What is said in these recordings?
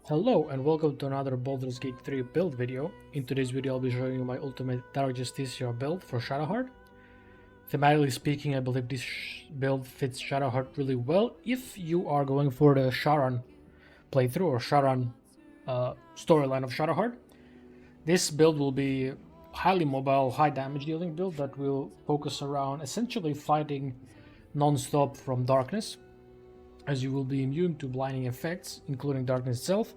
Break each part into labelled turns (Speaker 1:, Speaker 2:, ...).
Speaker 1: Hello and welcome to another Baldur's Gate 3 build video. In today's video I'll be showing you my ultimate Dark Justiciar build for Shadowheart. Thematically speaking, I believe this build fits Shadowheart really well if you are going for the Sharan playthrough or Sharan storyline of Shadowheart. This build will be highly mobile, high damage dealing build that will focus around essentially fighting non-stop from darkness, as you will be immune to blinding effects, including darkness itself,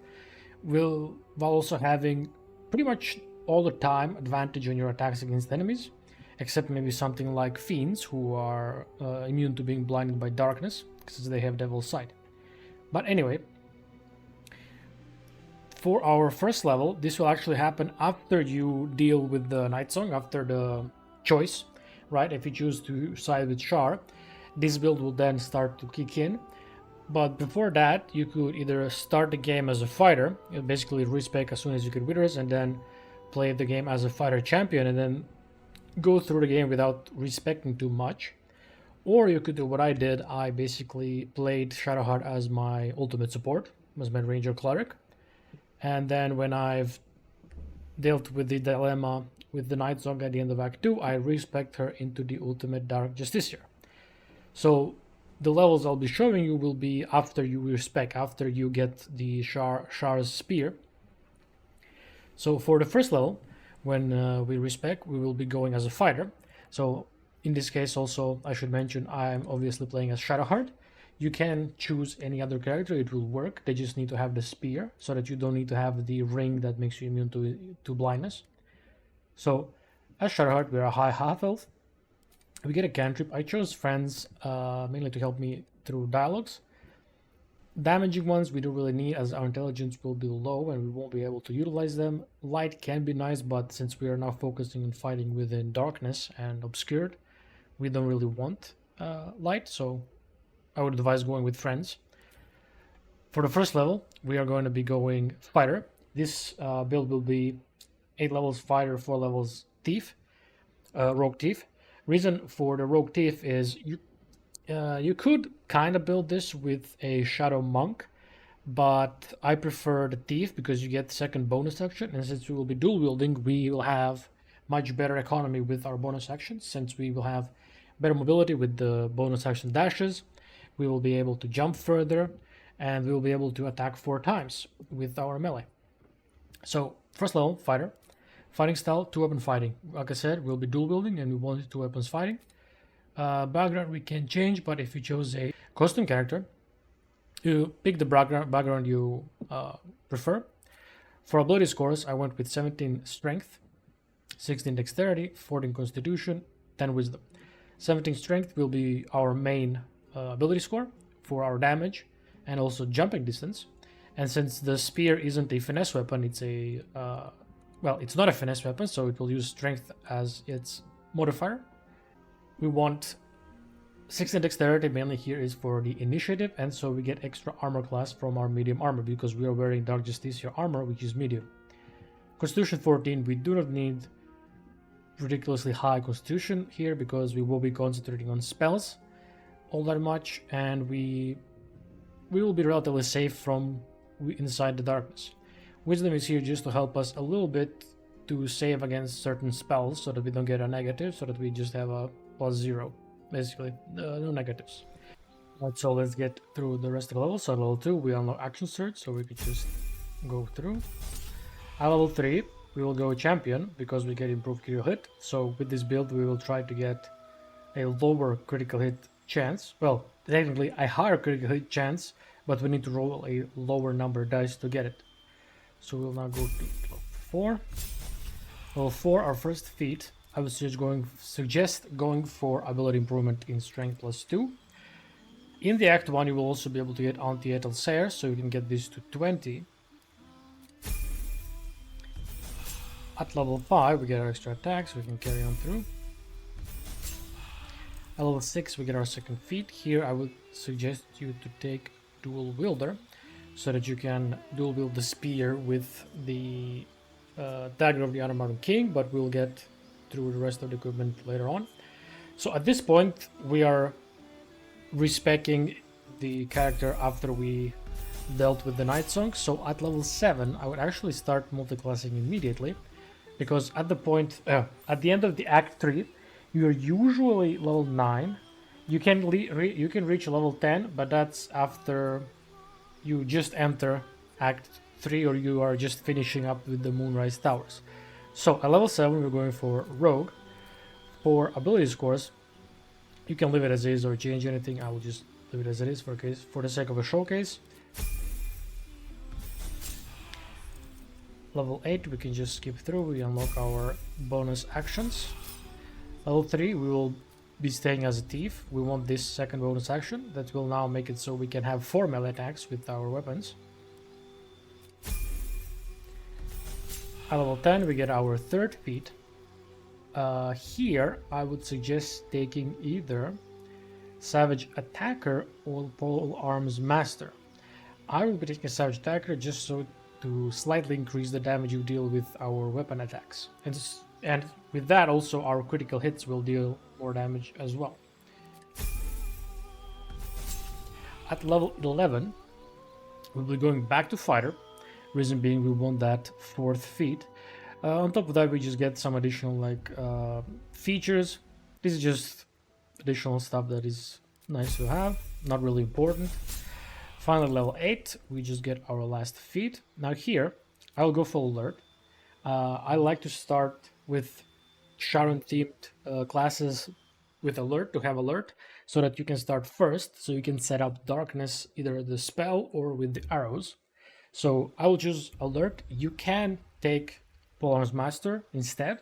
Speaker 1: while also having pretty much all the time advantage on your attacks against enemies, except maybe something like fiends who are immune to being blinded by darkness, since they have devil's sight. But anyway, for our first level, this will actually happen after you deal with the Night Song, after the choice, right? If you choose to side with Shar, this build will then start to kick in. But before that, you could either start the game as a fighter, basically respec as soon as you get withers, and then play the game as a fighter champion, and then go through the game without respecting too much. Or you could do what I did. I basically played Shadowheart as my ultimate support, as my ranger cleric. And then when I've dealt with the dilemma with the Night Song at the end of Act 2, I respec her into the ultimate Dark Justiciar. So the levels I'll be showing you will be after you respec, after you get the Shar's spear. So for the first level, when we respec, we will be going as a fighter. So in this case also, I should mention, I'm obviously playing as Shadowheart. You can choose any other character, it will work. They just need to have the spear, so that you don't need to have the ring that makes you immune to blindness. So as Shadowheart, we're a high half-elf. We get a cantrip. I chose friends mainly to help me through dialogues. Damaging ones we don't really need, as our intelligence will be low and we won't be able to utilize them. Light can be nice, but since we are now focusing on fighting within darkness and obscured, we don't really want light, so I would advise going with friends. For the first level, we are going to be going fighter. This build will be 8 levels fighter, 4 levels thief, rogue thief. Reason for the rogue thief is you could kind of build this with a shadow monk, but I prefer the thief because you get second bonus action, and since we will be dual wielding, we will have much better economy with our bonus actions. Since we will have better mobility with the bonus action dashes, we will be able to jump further, and we will be able to attack 4 times with our melee. So first level fighter. Fighting style, 2-weapon fighting. Like I said, we'll be dual wielding and we want 2 weapons fighting. Background we can change, but if you chose a costume character, you pick the background you prefer. For ability scores, I went with 17 strength, 16 dexterity, 14 constitution, 10 wisdom. 17 strength will be our main ability score for our damage and also jumping distance. And since the spear isn't a finesse weapon, it's a well, it's not a finesse weapon, so it will use strength as its modifier. We want 16 dexterity, mainly here is for the initiative, and so we get extra armor class from our medium armor because we are wearing Dark Justiciar armor, which is medium. Constitution 14, we do not need ridiculously high constitution here because we will be concentrating on spells all that much, and we will be relatively safe from inside the darkness. Wisdom is here just to help us a little bit to save against certain spells so that we don't get a negative, so that we just have a +0, basically, no negatives. Alright, so let's get through the rest of the levels. So level 2, we unlock action surge, so we could just go through. At level 3, we will go champion because we get improved critical hit. So with this build, we will try to get a lower critical hit chance. Well, technically a higher critical hit chance, but we need to roll a lower number of dice to get it. So we'll now go to level 4. Level 4, our first feat. I would suggest going for ability improvement in strength +2. In the Act 1, you will also be able to get anti-Ethel Sayre, so you can get this to 20. At level 5, we get our extra attacks, we can carry on through. At level 6, we get our second feat. Here, I would suggest you to take dual wielder, so that you can dual wield the spear with the dagger of the Unarmed King, but we'll get through the rest of the equipment later on. So at this point, we are respecing the character after we dealt with the Night Song. So at level 7, I would actually start multiclassing immediately, because at at the end of the Act 3, you're usually level 9. You can you can reach level 10, but that's after you just enter Act 3 or you are just finishing up with the Moonrise Towers. So at level 7, we're going for Rogue. For ability scores, you can leave it as is or change anything. I will just leave it as it is for the sake of a showcase. Level 8, we can just skip through. We unlock our bonus actions. Level 3, we will be staying as a thief. We want this second bonus action that will now make it so we can have 4 melee attacks with our weapons. At level 10, we get our third feat. Here, I would suggest taking either Savage Attacker or Pole Arms Master. I will be taking a Savage Attacker just so to slightly increase the damage you deal with our weapon attacks. And with that also our critical hits will deal more damage as well. At level 11, we'll be going back to Fighter. Reason being, we want that fourth feat. On top of that, we just get some additional features. This is just additional stuff that is nice to have, not really important. Finally, level 8, we just get our last feat. Now here, I'll go full alert. I like to start with Sharon-themed classes with alert, to have alert, so that you can start first, so you can set up darkness, either the spell or with the arrows. So I will choose alert. You can take Polar's Master instead.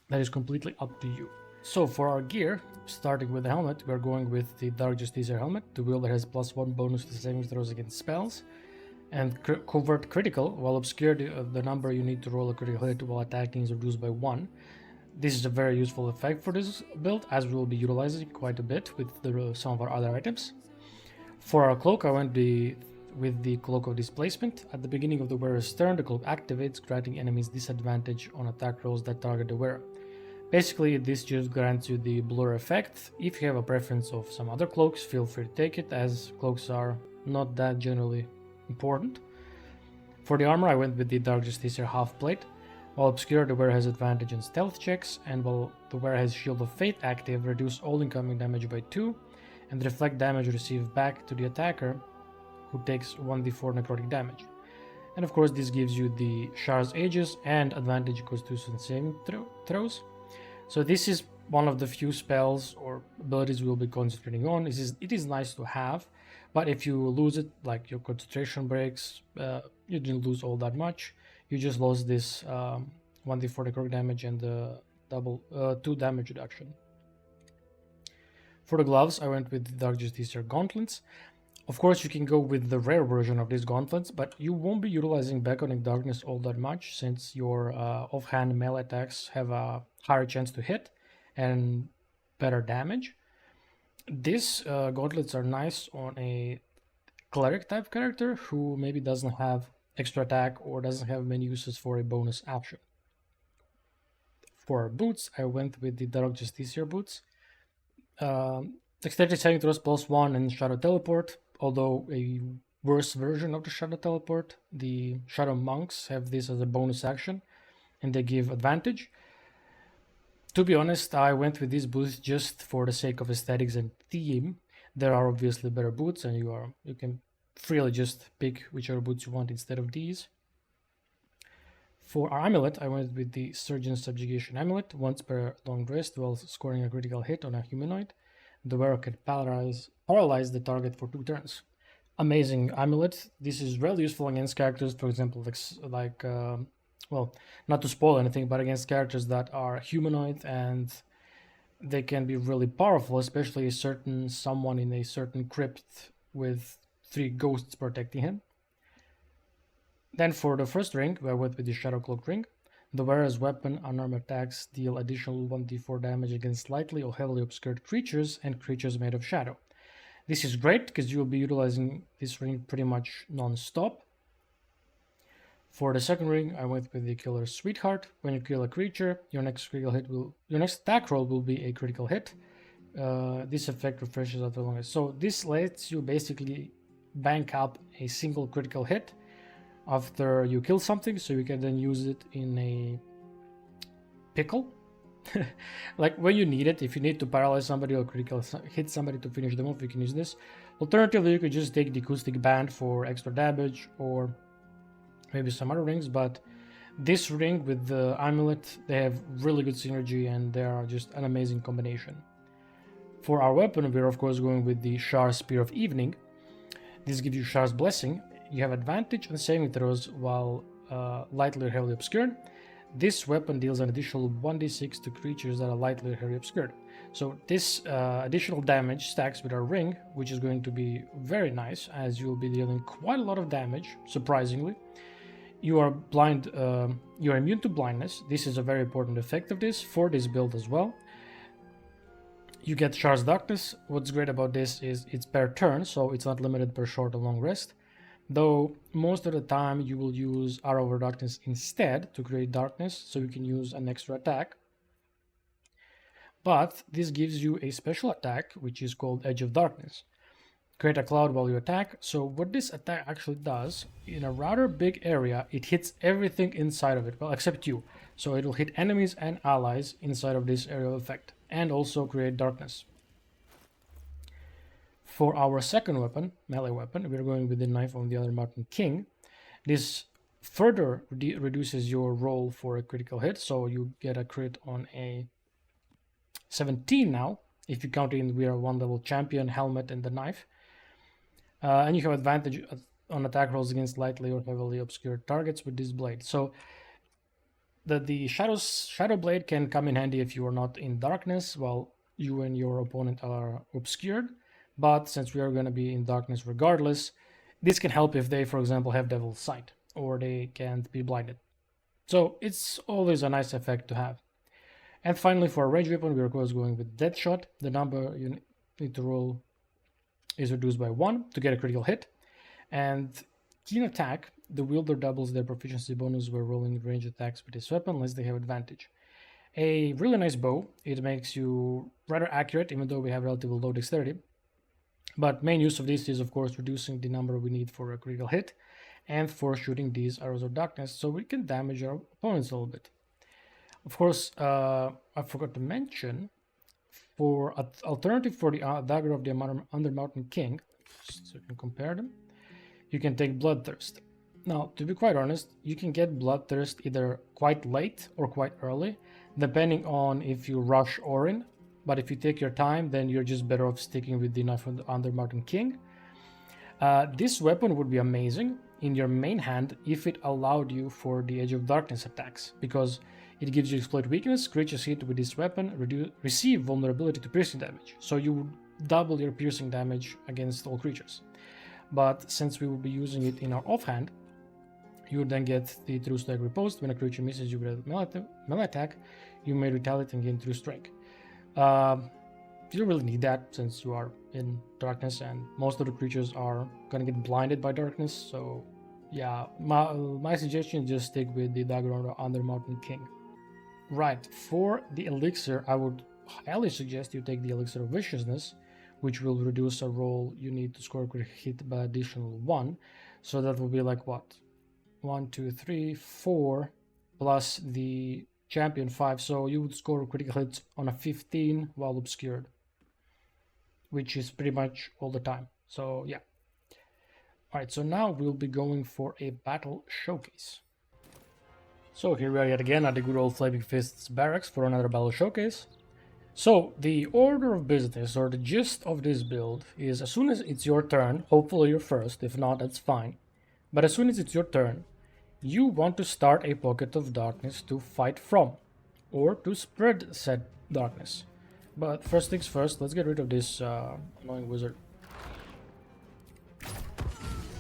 Speaker 1: That is completely up to you. So for our gear, starting with the helmet, we're going with the Dark Justiciar helmet. The wielder has +1 bonus to saving throws against spells, and covert critical. While obscured, the number you need to roll a critical hit while attacking is reduced by 1. This is a very useful effect for this build, as we will be utilizing quite a bit with some of our other items. For our cloak, I went with the Cloak of Displacement. At the beginning of the wearer's turn, the cloak activates, granting enemies disadvantage on attack rolls that target the wearer. Basically, this just grants you the blur effect. If you have a preference of some other cloaks, feel free to take it, as cloaks are not that generally important. For the armor, I went with the Dark Justiciar half plate. While obscured, the wearer has advantage on stealth checks, and while the wearer has Shield of Fate active, reduce all incoming damage by 2, and reflect damage received back to the attacker, who takes 1d4 necrotic damage. And of course, this gives you the Shard's Aegis and advantage Constitution saving throws. So this is one of the few spells or abilities we'll be concentrating on. It is nice to have, but if you lose it, like your concentration breaks, you didn't lose all that much. You just lost this 1d4 necrotic damage and the double 2 damage reduction. For the gloves, I went with the Dark Justiciar gauntlets. Of course, you can go with the rare version of these gauntlets, but you won't be utilizing Beckoning Darkness all that much, since your offhand melee attacks have a higher chance to hit and better damage. These gauntlets are nice on a cleric type character who maybe doesn't have extra attack or doesn't have many uses for a bonus action. For boots, I went with the Dark Justiciar boots. Dexterity saving throws +1 and Shadow Teleport, although a worse version of the Shadow Teleport. The Shadow Monks have this as a bonus action, and they give advantage. To be honest, I went with these boots just for the sake of aesthetics and theme. There are obviously better boots, and you can freely just pick whichever boots you want instead of these. For our amulet, I went with the Surgeon's Subjugation Amulet. Once per long rest, while scoring a critical hit on a humanoid, the wearer can paralyze the target for 2 turns. Amazing amulet. This is really useful against characters, for example, well, not to spoil anything, but against characters that are humanoid, and they can be really powerful, especially someone in a certain crypt with 3 ghosts protecting him. Then for the first ring, I went with the Shadow Cloak ring. The wearer's weapon unarmed attacks deal additional 1d4 damage against slightly or heavily obscured creatures and creatures made of shadow. This is great because you will be utilizing this ring pretty much non-stop. For the second ring, I went with the Killer's Sweetheart. When you kill a creature, your next attack roll will be a critical hit. This effect refreshes after long rest. So this lets you basically bank up a single critical hit after you kill something, so you can then use it in a pickle. Like when you need it, if you need to paralyze somebody or critical hit somebody to finish them off, you can use this. Alternatively, you could just take the acoustic band for extra damage, or maybe some other rings, but this ring with the amulet, they have really good synergy and they are just an amazing combination. For our weapon, we're of course going with the Shar Spear of Evening. This gives you Shar's Blessing. You have advantage on saving throws while lightly or heavily obscured. This weapon deals an additional 1d6 to creatures that are lightly or heavily obscured. So this additional damage stacks with our ring, which is going to be very nice, as you'll be dealing quite a lot of damage, surprisingly. You are blind. You are immune to blindness. This is a very important effect of this for this build as well. You get Shar's Darkness. What's great about this is it's per turn, so it's not limited per short or long rest. Though most of the time you will use Arrow over Darkness instead to create darkness, so you can use an extra attack. But this gives you a special attack, which is called Edge of Darkness. Create a cloud while you attack. So what this attack actually does, in a rather big area, it hits everything inside of it, well, except you. So it will hit enemies and allies inside of this area of effect, and also create darkness. For our second weapon, melee weapon, we're going with the Knife of the Undermountain King. This further reduces your roll for a critical hit, so you get a crit on a 17 now, if you count in we are 1 level champion, helmet, and the knife. And you have advantage on attack rolls against lightly or heavily obscured targets with this blade. So the Shadow Blade can come in handy if you are not in darkness while you and your opponent are obscured. But since we are going to be in darkness regardless, this can help if they, for example, have Devil's Sight or they can't be blinded. So it's always a nice effect to have. And finally, for a range weapon, we are of course going with Deadshot. The number you need to roll is reduced by 1 to get a critical hit. And Keen Attack, the wielder doubles their proficiency bonus when rolling range attacks with this weapon unless they have advantage. A really nice bow. It makes you rather accurate, even though we have relatively low dexterity. But main use of this is of course reducing the number we need for a critical hit and for shooting these arrows of darkness, so we can damage our opponents a little bit. Of course, I forgot to mention, for an alternative for the dagger of the Undermountain King, so you can compare them, you can take Bloodthirst. Now, to be quite honest, you can get Bloodthirst either quite late or quite early, depending on if you rush Orin. But if you take your time, then you're just better off sticking with the Knife of the Undermountain King. This weapon would be amazing in your main hand if it allowed you for the Edge of Darkness attacks, because it gives you Exploit Weakness. Creatures hit with this weapon receive vulnerability to piercing damage, so you would double your piercing damage against all creatures. But since we will be using it in our offhand, you would then get the True Strike Riposte. When a creature misses you with a melee attack, you may retaliate and gain True Strike. You don't really need that since you are in darkness and most of the creatures are gonna get blinded by darkness, so yeah, my suggestion is just stick with the dagger on the Undermountain King. Right, for the elixir, I would highly suggest you take the Elixir of Viciousness, which will reduce a roll you need to score a crit hit by additional 1, so that will be like what? 1, 2, 3, 4 plus the champion 5, so you would score critical hits on a 15 while obscured, which is pretty much all the time. So yeah. Alright, so now we'll be going for a battle showcase. So here we are yet again at the good old Flaming Fists barracks for another battle showcase. So the order of business, or the gist of this build, is as soon as it's your turn, hopefully you're first, if not that's fine, but as soon as it's your turn, you want to start a pocket of darkness to fight from, or to spread said darkness. But first things first, let's get rid of this annoying wizard.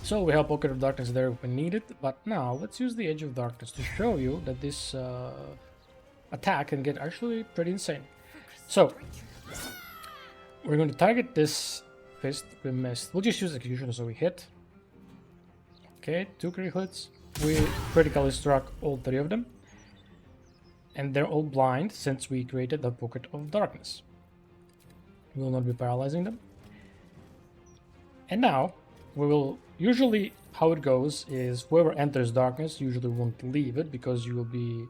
Speaker 1: So we have Pocket of Darkness there if we need it, but now let's use the Edge of Darkness to show you that this attack can get actually pretty insane. So we're going to target this fist. We missed. We'll just use Executioner so we hit. Okay, 2 critical hits. We critically struck all 3 of them. And they're all blind since we created the Pocket of Darkness. We will not be paralyzing them. And now we will usually, how it goes is whoever enters darkness usually won't leave it, because you will be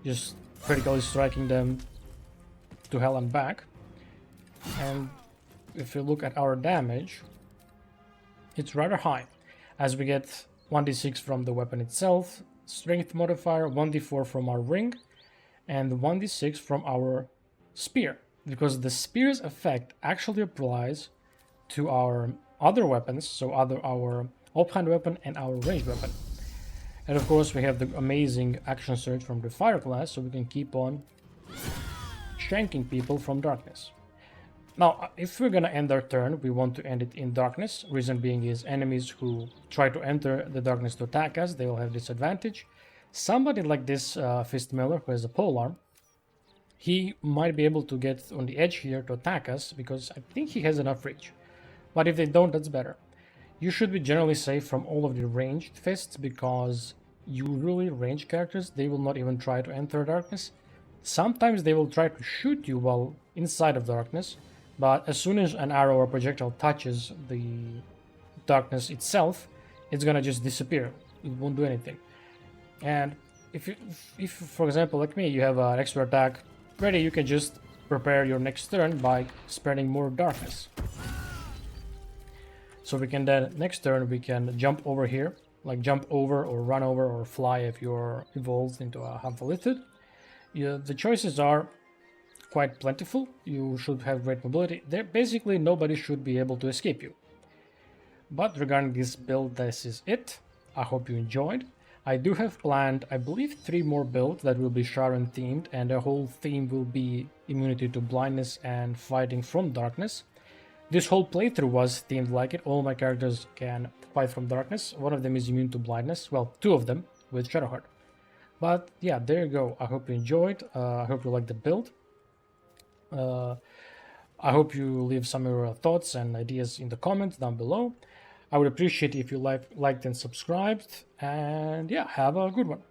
Speaker 1: just critically striking them to hell and back. And if you look at our damage, it's rather high, as we get 1d6 from the weapon itself, strength modifier, 1d4 from our ring, and 1d6 from our spear, because the spear's effect actually applies to our other weapons, so our offhand weapon and our ranged weapon. And of course we have the amazing action surge from the fire class, so we can keep on shanking people from darkness. Now, if we're gonna end our turn, we want to end it in darkness. Reason being is enemies who try to enter the darkness to attack us, they will have disadvantage. Somebody like this Fist Miller, who has a polearm, he might be able to get on the edge here to attack us, because I think he has enough reach. But if they don't, that's better. You should be generally safe from all of the ranged fists, because usually ranged characters, they will not even try to enter darkness. Sometimes they will try to shoot you while inside of darkness, but as soon as an arrow or projectile touches the darkness itself, it's gonna just disappear. It won't do anything. And if for example, like me, you have an extra attack ready, you can just prepare your next turn by spreading more darkness. So we can then, next turn, we can jump over here, like jump over or run over or fly if you're evolved into a Hamphalithid. The choices are quite plentiful. You should have great mobility. Basically, nobody should be able to escape you. But regarding this build, this is it. I hope you enjoyed. I do have planned, I believe, 3 more builds that will be Sharon themed, and the whole theme will be immunity to blindness and fighting from darkness. This whole playthrough was themed like it. All my characters can fight from darkness. One of them is immune to blindness. Well, 2 of them with Shadowheart. But yeah, there you go. I hope you enjoyed. I hope you liked the build. I hope you leave some of your thoughts and ideas in the comments down below. I would appreciate if you liked and subscribed. And yeah, have a good one.